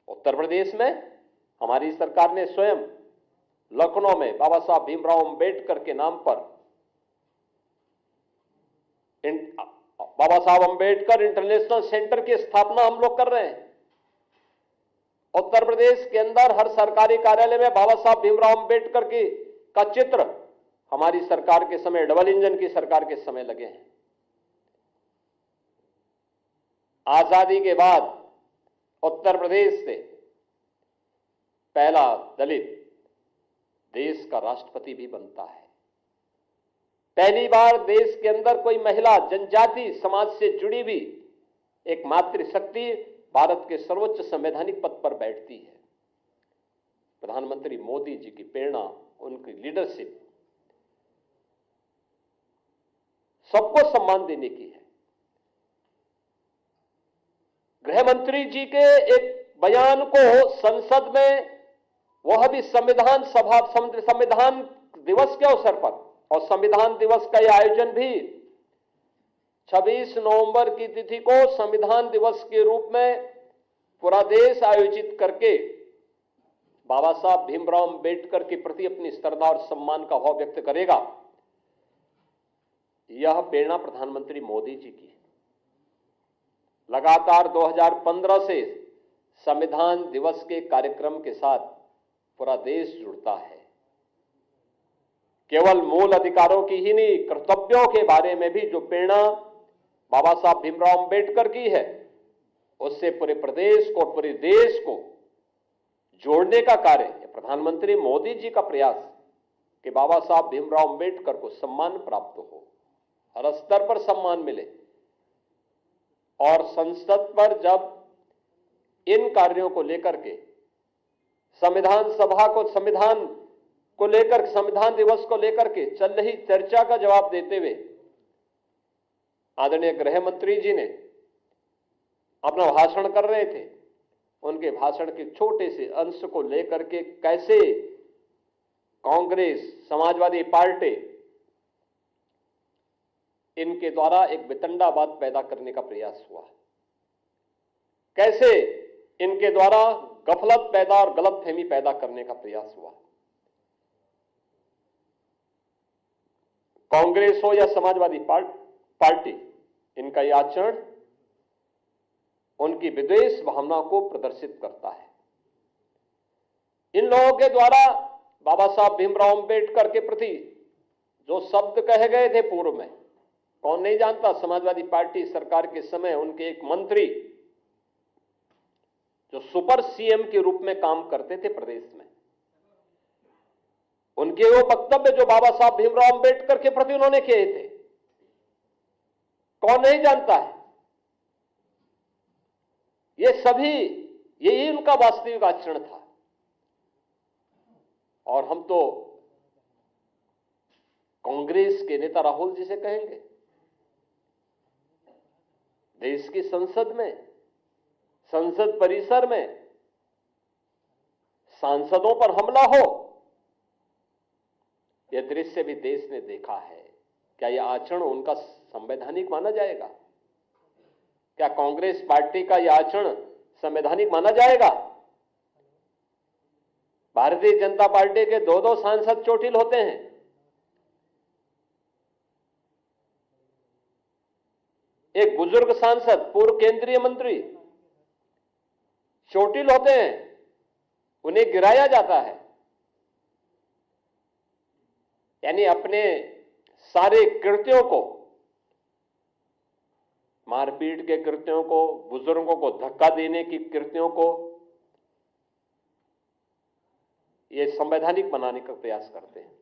उत्तर प्रदेश में हमारी सरकार ने स्वयं लखनऊ में बाबा साहब भीमराव अंबेडकर के नाम पर बाबा साहब अंबेडकर इंटरनेशनल सेंटर की स्थापना हम लोग कर रहे हैं। उत्तर प्रदेश के अंदर हर सरकारी कार्यालय में बाबा साहब भीमराव अंबेडकर का चित्र हमारी सरकार के समय, डबल इंजन की सरकार के समय लगे हैं। आजादी के बाद उत्तर प्रदेश से पहला दलित देश का राष्ट्रपति भी बनता है। पहली बार देश के अंदर कोई महिला जनजाति समाज से जुड़ी हुई एक मातृशक्ति भारत के सर्वोच्च संवैधानिक पद पर बैठती है। प्रधानमंत्री मोदी जी की प्रेरणा, उनकी लीडरशिप सबको सम्मान देने की है। गृह मंत्री जी के एक बयान को संसद में, वह भी संविधान दिवस के अवसर पर, और संविधान दिवस का यह आयोजन भी 26 नवंबर की तिथि को संविधान दिवस के रूप में पूरा देश आयोजित करके बाबा साहब भीमराव अंबेडकर के प्रति अपनी श्रद्धा और सम्मान का भाव व्यक्त करेगा। यह प्रेरणा प्रधानमंत्री मोदी जी की है। लगातार 2015 से संविधान दिवस के कार्यक्रम के साथ पूरा देश जुड़ता है। केवल मूल अधिकारों की ही नहीं, कर्तव्यों के बारे में भी जो प्रेरणा बाबा साहब भीमराव अंबेडकर की है, उससे पूरे प्रदेश को, पूरे देश को जोड़ने का कार्य प्रधानमंत्री मोदी जी का प्रयास कि बाबा साहब भीमराव अंबेडकर को सम्मान प्राप्त हो, हर स्तर पर सम्मान मिले। और संसद पर जब इन कार्यों को लेकर के संविधान सभा को, संविधान दिवस को लेकर के चल रही चर्चा का जवाब देते हुए आदरणीय गृह मंत्री जी ने अपना भाषण कर रहे थे। उनके भाषण के छोटे से अंश को लेकर के कैसे कांग्रेस, समाजवादी पार्टी इनके द्वारा एक वितंडावाद पैदा करने का प्रयास हुआ, कैसे इनके द्वारा गफलत पैदा और गलतफहमी पैदा करने का प्रयास हुआ। कांग्रेस हो या समाजवादी पार्टी, इनका यह आचरण उनकी विद्वेष भावना को प्रदर्शित करता है। इन लोगों के द्वारा बाबा साहब भीमराव अंबेडकर के प्रति जो शब्द कहे गए थे पूर्व में, कौन नहीं जानता। समाजवादी पार्टी सरकार के समय उनके एक मंत्री जो सुपर सीएम के रूप में काम करते थे प्रदेश में, उनके वो वक्तव्य जो बाबा साहब भीमराव अंबेडकर के प्रति उन्होंने किए थे, कौन नहीं जानता है। ये सभी, यही उनका वास्तविक आचरण था। और हम तो कांग्रेस के नेता राहुल जी से कहेंगे, देश की संसद में, संसद परिसर में सांसदों पर हमला हो, यह दृश्य भी देश ने देखा है। क्या यह आचरण उनका संवैधानिक माना जाएगा? क्या कांग्रेस पार्टी का यह आचरण संवैधानिक माना जाएगा? भारतीय जनता पार्टी के दो सांसद चोटिल होते हैं। एक बुजुर्ग सांसद, पूर्व केंद्रीय मंत्री चोटिल होते हैं, उन्हें गिराया जाता है। यानी अपने सारे कृत्यों को, मारपीट के कृत्यों को, बुजुर्गों को धक्का देने की कृत्यों को ये संवैधानिक बनाने का प्रयास करते हैं।